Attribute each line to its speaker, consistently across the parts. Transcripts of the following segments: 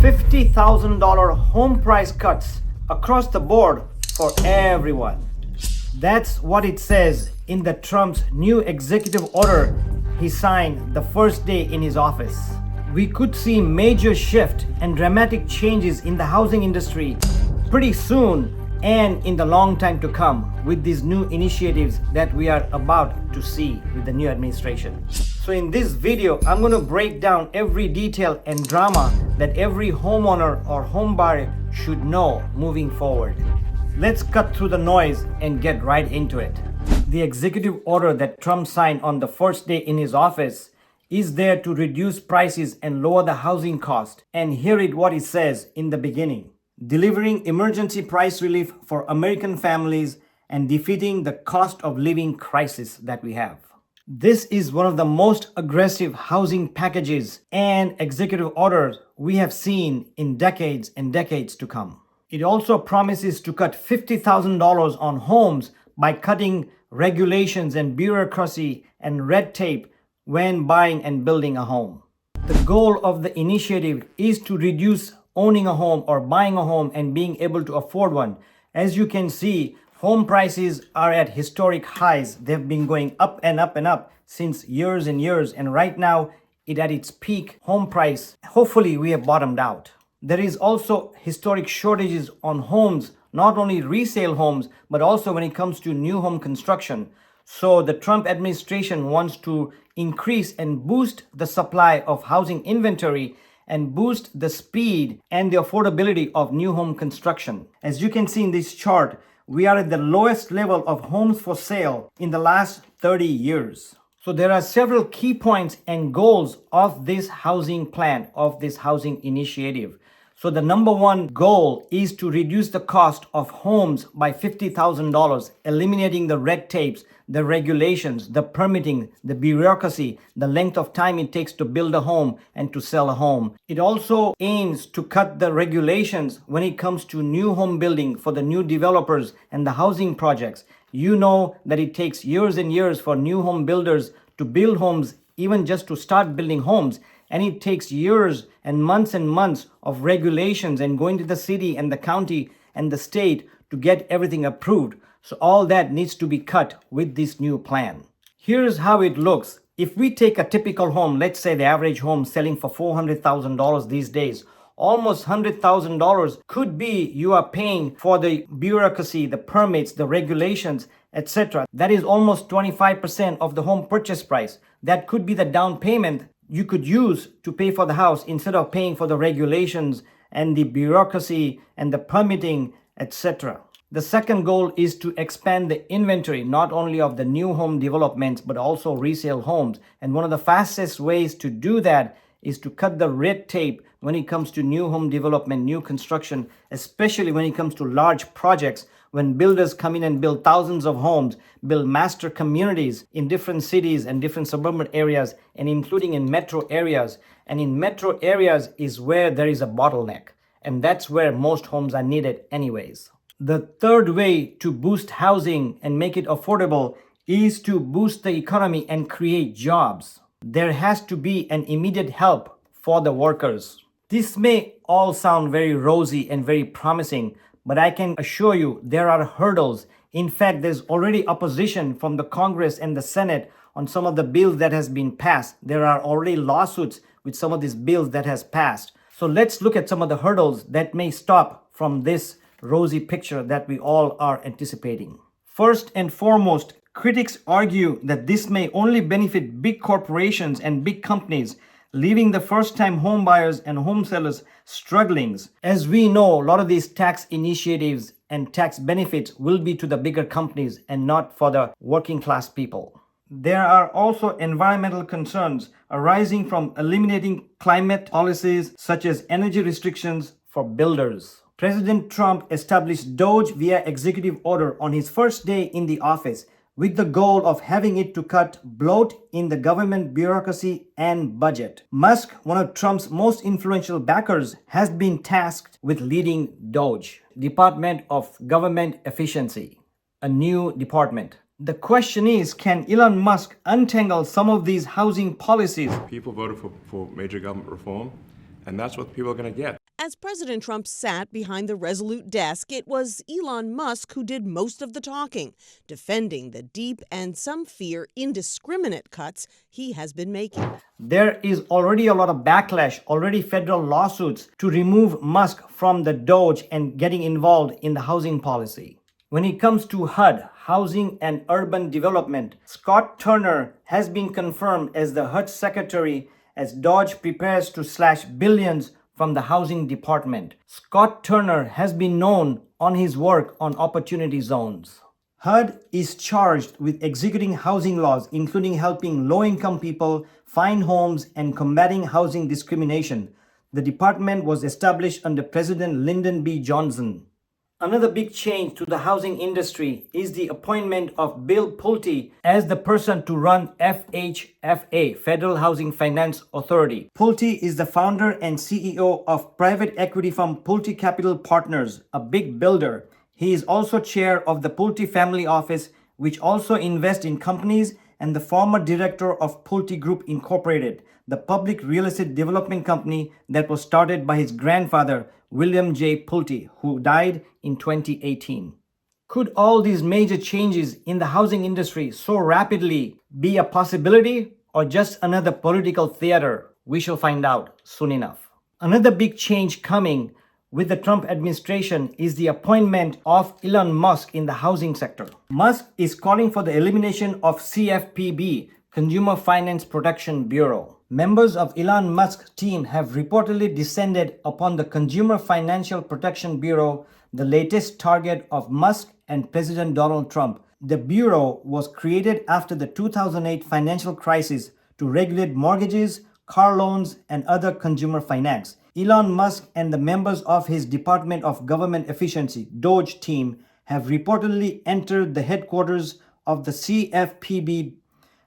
Speaker 1: $50,000 home price cuts across the board for everyone. That's what it says in the Trump's new executive order he signed the first day in his office. We could see major shift and dramatic changes in the housing industry pretty soon and in the long time to come with these new initiatives that we are about to see with the new administration. So in this video, I'm going to break down every detail and drama that every homeowner or home buyer should know moving forward. Let's cut through the noise and get right into it. The executive order that Trump signed on the first day in his office is there to reduce prices and lower the housing cost. And hear it what it says in the beginning. Delivering emergency price relief for American families and defeating the cost of living crisis that we have. This is one of the most aggressive housing packages and executive orders we have seen in decades and decades to come. It also promises to cut $50,000 on homes by cutting regulations and bureaucracy and red tape when buying and building a home. The goal of the initiative is to reduce owning a home or buying a home and being able to afford one. As you can see, home prices are at historic highs. They've been going up and up and up since years and years. And right now, it at its peak home price. Hopefully, we have bottomed out. There is also historic shortages on homes, not only resale homes, but also when it comes to new home construction. So the Trump administration wants to increase and boost the supply of housing inventory and boost the speed and the affordability of new home construction. As you can see in this chart, we are at the lowest level of homes for sale in the last 30 years. So there are several key points and goals of this housing plan, of this housing initiative. So the number one goal is to reduce the cost of homes by $50,000, eliminating the red tapes, the regulations, the permitting, the bureaucracy, the length of time it takes to build a home and to sell a home. It also aims to cut the regulations when it comes to new home building for the new developers and the housing projects. You know that it takes years and years for new home builders to build homes, even just to start building homes. And it takes years and months of regulations and going to the city and the county and the state to get everything approved. So all that needs to be cut with this new plan. Here's how it looks. If we take a typical home, let's say the average home selling for $400,000 these days, almost $100,000 could be you are paying for the bureaucracy, the permits, the regulations, etc. That is almost 25% of the home purchase price. That could be the down payment you could use to pay for the house instead of paying for the regulations and the bureaucracy and the permitting, etc. The second goal is to expand the inventory, not only of the new home developments, but also resale homes. And one of the fastest ways to do that is to cut the red tape when it comes to new home development, new construction, especially when it comes to large projects. When builders come in and build thousands of homes, build master communities in different cities and different suburban areas, and including in metro areas. And in metro areas is where there is a bottleneck. And that's where most homes are needed anyways. The third way to boost housing and make it affordable is to boost the economy and create jobs. There has to be an immediate help for the workers. This may all sound very rosy and very promising, but I can assure you there are hurdles. In fact, there's already opposition from the Congress and the Senate on some of the bills that has been passed. There are already lawsuits with some of these bills that has passed. So let's look at some of the hurdles that may stop from this rosy picture that we all are anticipating. First and foremost, critics argue that this may only benefit big corporations and big companies, leaving the first-time home buyers and home sellers struggling. As we know, a lot of these tax initiatives and tax benefits will be to the bigger companies and not for the working class people. There are also environmental concerns arising from eliminating climate policies such as energy restrictions for builders. President Trump established DOGE via executive order on his first day in the office, with the goal of having it to cut bloat in the government bureaucracy and budget. Musk, one of Trump's most influential backers, has been tasked with leading DOGE, Department of Government Efficiency, a new department. The question is, can Elon Musk untangle some of these housing policies?
Speaker 2: People voted for major government reform, and that's what people are going to get. As President Trump sat behind the resolute desk, it was Elon Musk who did most of the talking, defending the deep and some fear indiscriminate cuts he has been making.
Speaker 1: There is already a lot of backlash, already federal lawsuits to remove Musk from the Doge and getting involved in the housing policy. When it comes to HUD, Housing and Urban Development, Scott Turner has been confirmed as the HUD Secretary as Doge prepares to slash billions from the Housing Department. Scott Turner has been known on his work on opportunity zones. HUD is charged with executing housing laws, including helping low-income people find homes and combating housing discrimination. The department was established under President Lyndon B. Johnson. Another big change to the housing industry is the appointment of Bill Pulte as the person to run FHFA, Federal Housing Finance Authority. Pulte is the founder and CEO of private equity firm Pulte Capital Partners, a big builder. He is also chair of the Pulte Family Office, which also invests in companies, and the former director of Pulte Group Incorporated, the public real estate development company that was started by his grandfather, William J. Pulte, who died in 2018. Could all these major changes in the housing industry so rapidly be a possibility or just another political theater? We shall find out soon enough. Another big change coming with the Trump administration is the appointment of Elon Musk in the housing sector. Musk is calling for the elimination of CFPB, Consumer Finance Protection Bureau. Members of Elon Musk's team have reportedly descended upon the Consumer Financial Protection Bureau, the latest target of Musk and President Donald Trump. The bureau was created after the 2008 financial crisis to regulate mortgages, car loans, and other consumer finance. Elon Musk and the members of his Department of Government Efficiency, DOGE team, have reportedly entered the headquarters of the CFPB,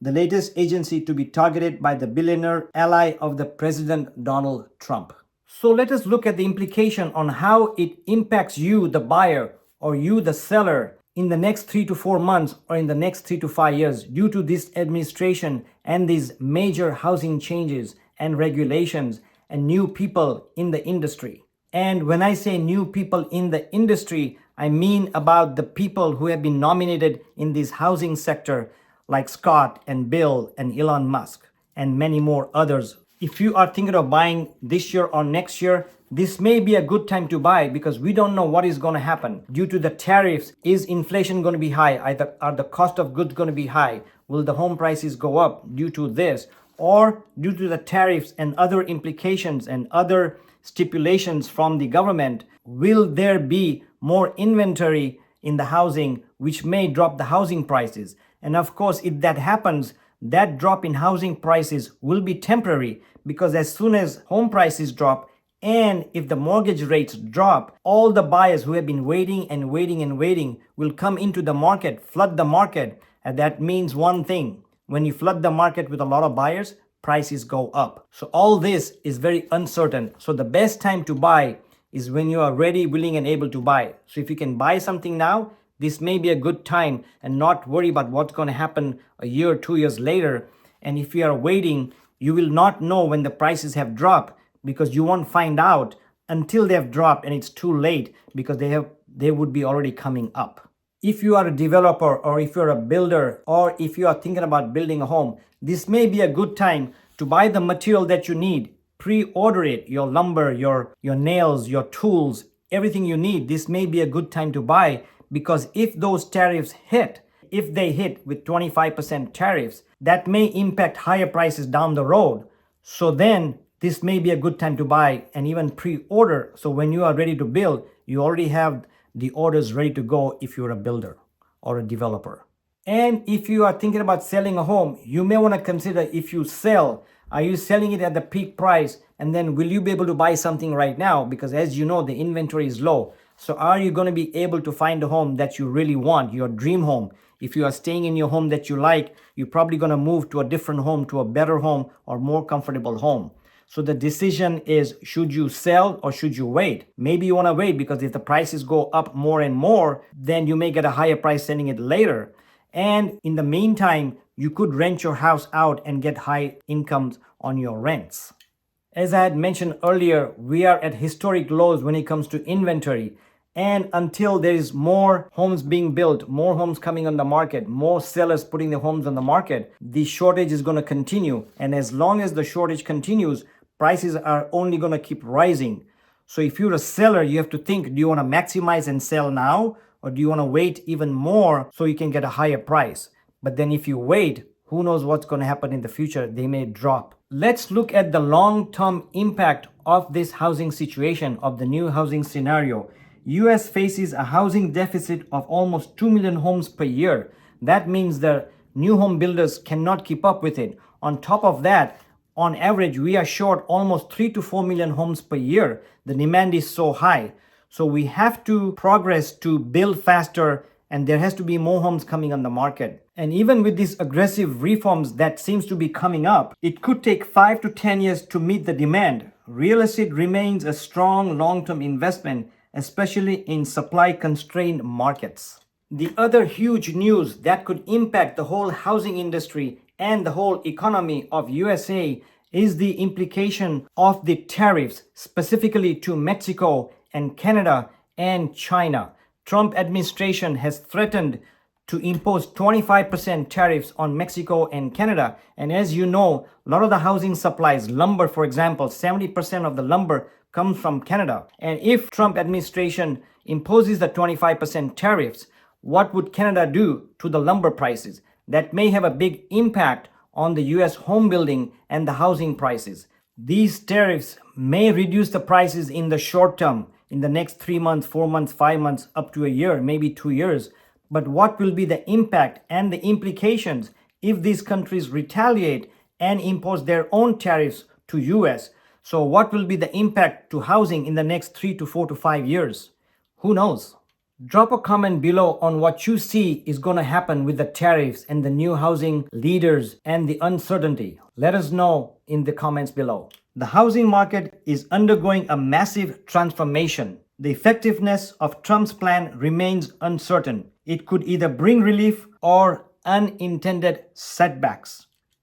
Speaker 1: the latest agency to be targeted by the billionaire ally of the President Donald Trump. So let us look at the implication on how it impacts you, the buyer, or you, the seller, in the next 3 to 4 months or in the next 3 to 5 years due to this administration and these major housing changes and regulations and new people in the industry. And when I say new people in the industry, I mean about the people who have been nominated in this housing sector, like Scott and Bill and Elon Musk and many more others. If you are thinking of buying this year or next year, this may be a good time to buy because we don't know what is going to happen. Due to the tariffs, is inflation going to be high? Are the cost of goods going to be high? Will the home prices go up due to this? Or due to the tariffs and other implications and other stipulations from the government, will there be more inventory in the housing which may drop the housing prices? And of course, if that happens, that drop in housing prices will be temporary because as soon as home prices drop and if the mortgage rates drop, all the buyers who have been waiting and waiting and waiting will come into the market, flood the market. And that means one thing. When you flood the market with a lot of buyers, prices go up. So all this is very uncertain. So the best time to buy is when you are ready, willing, and able to buy. So if you can buy something now, this may be a good time and not worry about what's going to happen a year or 2 years later. And if you are waiting, you will not know when the prices have dropped because you won't find out until they have dropped and it's too late because they would be already coming up. If you are a developer or if you're a builder or if you are thinking about building a home, this may be a good time to buy the material that you need. Pre-order it, your lumber, your nails, your tools, everything you need. This may be a good time to buy because if those tariffs hit, if they hit with 25% tariffs, that may impact higher prices down the road. So then this may be a good time to buy and even pre-order. So when you are ready to build, you already have the orders ready to go if you're a builder or a developer. And if you are thinking about selling a home, you may want to consider if you sell, are you selling it at the peak price? And then will you be able to buy something right now? Because as you know, the inventory is low. So are you going to be able to find a home that you really want, your dream home? If you are staying in your home that you like, you're probably going to move to a different home, to a better home or more comfortable home. So the decision is, should you sell or should you wait? Maybe you want to wait because if the prices go up more and more, then you may get a higher price selling it later. And in the meantime, you could rent your house out and get high incomes on your rents. As I had mentioned earlier, we are at historic lows when it comes to inventory. And until there is more homes being built, more homes coming on the market, more sellers putting their homes on the market, the shortage is going to continue. And as long as the shortage continues, prices are only going to keep rising. So if you're a seller, you have to think, do you want to maximize and sell now? Or do you want to wait even more so you can get a higher price? But then if you wait, who knows what's going to happen in the future? They may drop. Let's look at the long-term impact of this housing situation, of the new housing scenario. US faces a housing deficit of almost 2 million homes per year. That means the new home builders cannot keep up with it. On top of that, on average, we are short almost 3 to 4 million homes per year. The demand is so high. So we have to progress to build faster, and there has to be more homes coming on the market. And even with these aggressive reforms that seems to be coming up, it could take 5 to 10 years to meet the demand. Real estate remains a strong long-term investment, especially in supply-constrained markets. The other huge news that could impact the whole housing industry and the whole economy of USA is the implication of the tariffs, specifically to Mexico and Canada and China. Trump administration has threatened to impose 25% tariffs on Mexico and Canada. And as you know, a lot of the housing supplies, lumber for example, 70% of the lumber comes from Canada. And if Trump administration imposes the 25% tariffs, what would Canada do to the lumber prices? That may have a big impact on the US home building and the housing prices. These tariffs may reduce the prices in the short term, in the next 3 months, 4 months, 5 months, up to a year, maybe 2 years. But what will be the impact and the implications if these countries retaliate and impose their own tariffs to US? So what will be the impact to housing in the next 3 to 4 to 5 years? Who knows? Drop a comment below on what you see is going to happen with the tariffs and the new housing leaders and the uncertainty. Let us know in the comments below. The housing market is undergoing a massive transformation. The effectiveness of Trump's plan remains uncertain. It could either bring relief or unintended setbacks.